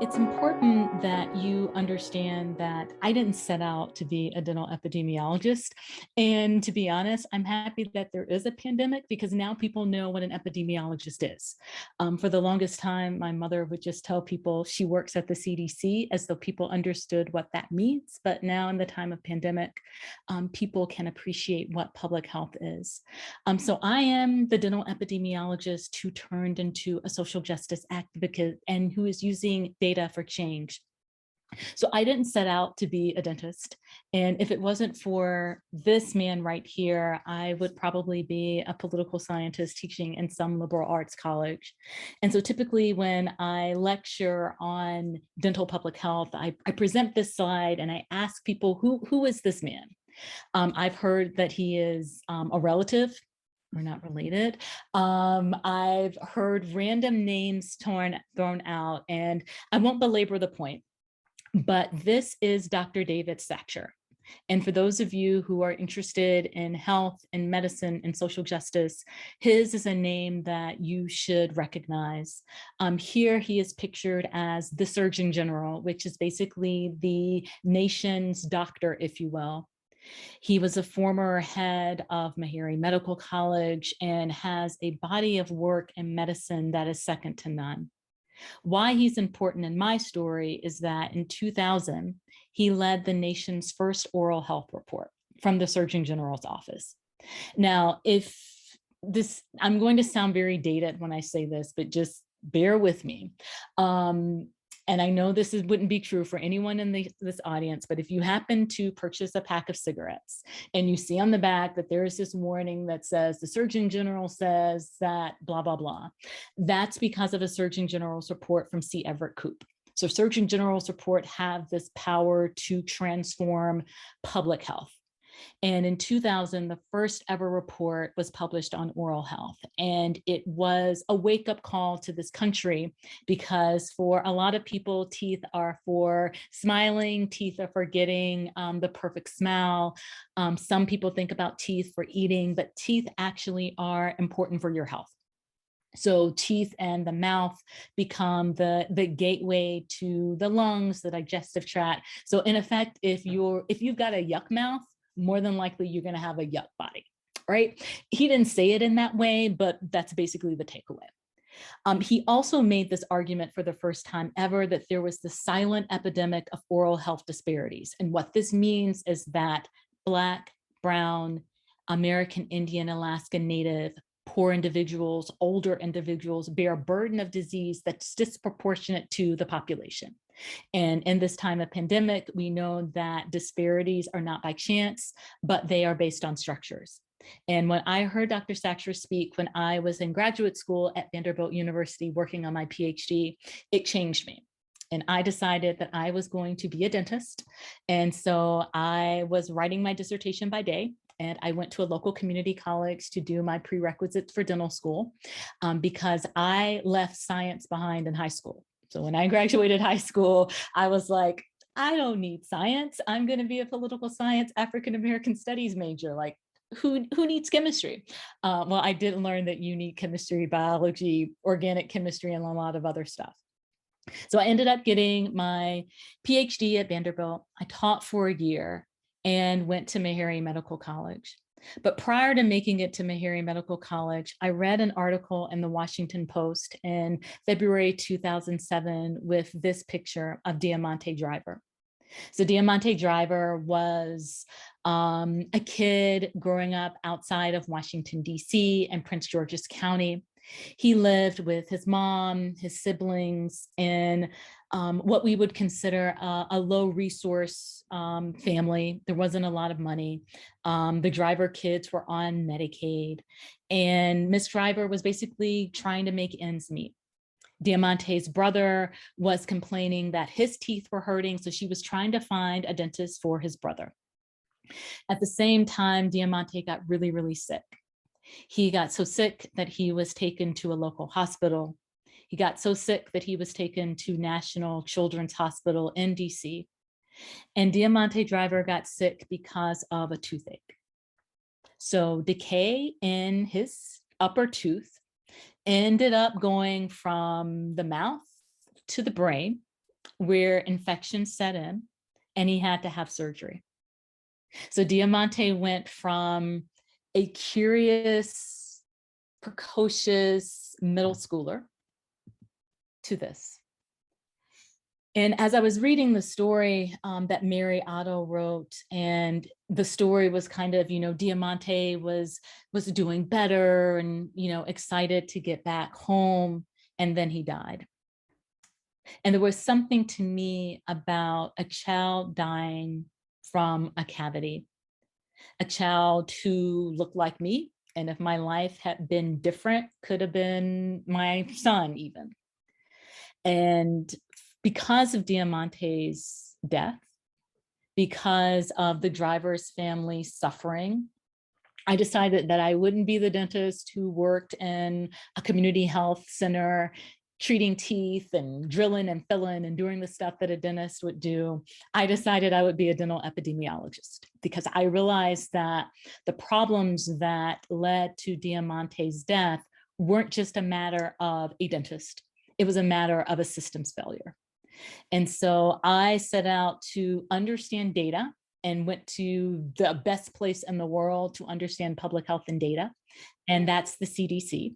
It's important that you understand that I didn't set out to be a dental epidemiologist. And to be honest, I'm happy that there is a pandemic because now people know what an epidemiologist is. For the longest time, my mother would just tell people she works at the CDC as though people understood what that means. But now in the time of pandemic, people can appreciate what public health is. So I am the dental epidemiologist who turned into a social justice advocate and who is using data for change. So I didn't set out to be a dentist. And if it wasn't for this man right here, I would probably be a political scientist teaching in some liberal arts college. And so typically when I lecture on dental public health, I present this slide and I ask people, who is this man? I've heard that he is a relative. We're not related. I've heard random names thrown out, and I won't belabor the point, but this is Dr. David Satcher. And for those of you who are interested in health and medicine and social justice, his is a name that you should recognize. Here he is pictured as the Surgeon General, which is basically the nation's doctor, if you will. He was a former head of Meharry Medical College and has a body of work in medicine that is second to none. Why he's important in my story is that in 2000, he led the nation's first oral health report from the Surgeon General's office. Now, I'm going to sound very dated when I say this, but just bear with me. And I know wouldn't be true for anyone in this audience, but if you happen to purchase a pack of cigarettes and you see on the back that there is this warning that says the Surgeon General says that blah, blah, blah, that's because of a Surgeon General's report from C. Everett Koop. So Surgeon General's report have this power to transform public health. And in 2000, the first ever report was published on oral health. And it was a wake-up call to this country because for a lot of people, teeth are for smiling, teeth are for getting the perfect smile. Some people think about teeth for eating, but teeth actually are important for your health. So teeth and the mouth become the gateway to the lungs, the digestive tract. So in effect, if you've got a yuck mouth, more than likely you're going to have a yuck body, right? He didn't say it in that way, but that's basically the takeaway. He also made this argument for the first time ever that there was the silent epidemic of oral health disparities. And what this means is that Black, Brown, American Indian, Alaska Native, poor individuals, older individuals bear a burden of disease that's disproportionate to the population. And in this time of pandemic, we know that disparities are not by chance, but they are based on structures. And when I heard Dr. Satcher speak when I was in graduate school at Vanderbilt University working on my Ph.D., it changed me. And I decided that I was going to be a dentist. And so I was writing my dissertation by day. And I went to a local community college to do my prerequisites for dental school because I left science behind in high school. So when I graduated high school, I was like, I don't need science. I'm going to be a political science, African-American studies major. Like, who needs chemistry? Well, I did learn that you need chemistry, biology, organic chemistry, and a lot of other stuff. So I ended up getting my PhD at Vanderbilt. I taught for a year and went to Meharry Medical College. But prior to making it to Meharry Medical College, I read an article in the Washington Post in February 2007 with this picture of Diamante Driver. So Diamante Driver was a kid growing up outside of Washington, D.C. and Prince George's County. He lived with his mom, his siblings, in what we would consider a low resource family. There wasn't a lot of money. The Driver kids were on Medicaid, and Miss Driver was basically trying to make ends meet. Diamante's brother was complaining that his teeth were hurting, so she was trying to find a dentist for his brother. At the same time, Diamante got really, really sick. He got so sick that he was taken to a local hospital. He got so sick that he was taken to National Children's Hospital in DC. And Diamante Driver got sick because of a toothache. So decay in his upper tooth ended up going from the mouth to the brain where infection set in and he had to have surgery. So Diamante went from a curious, precocious middle schooler to this. And as I was reading the story that Mary Otto wrote, and the story was kind of, Diamante was doing better and, excited to get back home, and then he died. And there was something to me about a child dying from a cavity, a child who looked like me. And if my life had been different, could have been my son even. And because of Diamante's death, because of the driver's family suffering, I decided that I wouldn't be the dentist who worked in a community health center, treating teeth and drilling and filling and doing the stuff that a dentist would do. I decided I would be a dental epidemiologist because I realized that the problems that led to Diamante's death weren't just a matter of a dentist. It was a matter of a systems failure. And so I set out to understand data and went to the best place in the world to understand public health and data, and that's the CDC.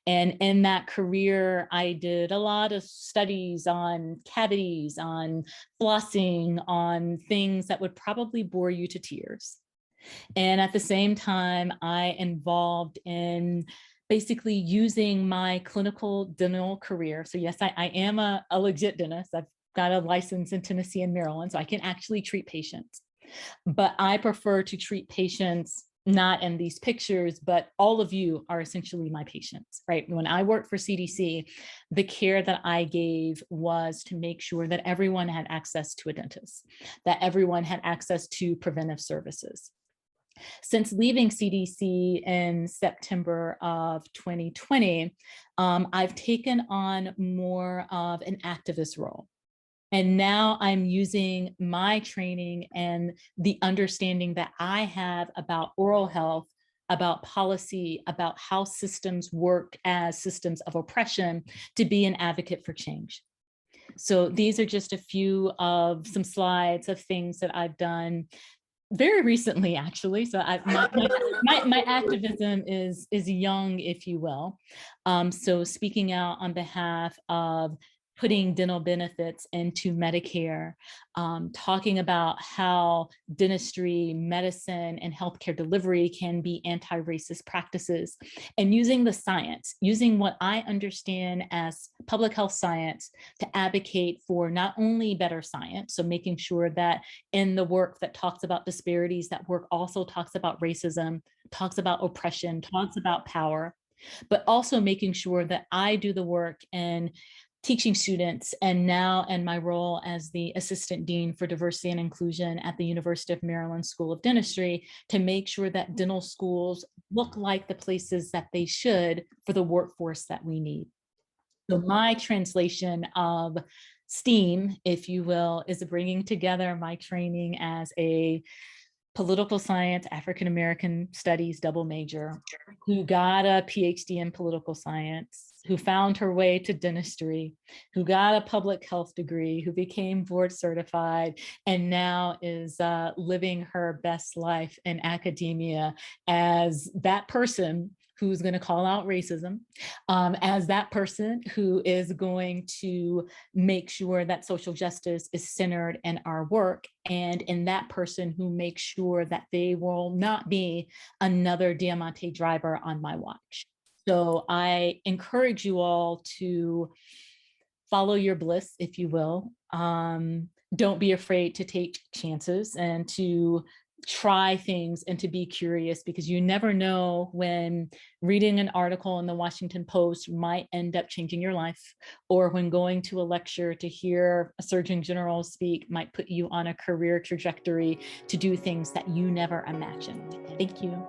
And in that career, I did a lot of studies on cavities, on flossing, on things that would probably bore you to tears. And at the same time, I involved in basically using my clinical dental career. So yes, I am a legit dentist. I've got a license in Tennessee and Maryland, so I can actually treat patients. But I prefer to treat patients not in these pictures, but all of you are essentially my patients, right? When I worked for CDC, the care that I gave was to make sure that everyone had access to a dentist, that everyone had access to preventive services. Since leaving CDC in September of 2020, I've taken on more of an activist role. And now I'm using my training and the understanding that I have about oral health, about policy, about how systems work as systems of oppression to be an advocate for change. So these are just a few of some slides of things that I've done very recently, actually. So my activism is young, if you will. So speaking out on behalf of putting dental benefits into Medicare, talking about how dentistry, medicine, and healthcare delivery can be anti-racist practices, and using the science, using what I understand as public health science to advocate for not only better science, so making sure that in the work that talks about disparities, that work also talks about racism, talks about oppression, talks about power, but also making sure that I do the work in teaching students, and now in my role as the Assistant Dean for Diversity and Inclusion at the University of Maryland School of Dentistry, to make sure that dental schools look like the places that they should for the workforce that we need. So my translation of STEAM, if you will, is bringing together my training as a political science, African-American studies double major, who got a PhD in political science, who found her way to dentistry, who got a public health degree, who became board certified, and now is living her best life in academia as that person who's going to call out racism, as that person who is going to make sure that social justice is centered in our work, and in that person who makes sure that they will not be another Diamante driver on my watch. So I encourage you all to follow your bliss, if you will. Don't be afraid to take chances and to try things and to be curious, because you never know when reading an article in the Washington Post might end up changing your life, or when going to a lecture to hear a Surgeon General speak might put you on a career trajectory to do things that you never imagined. Thank you.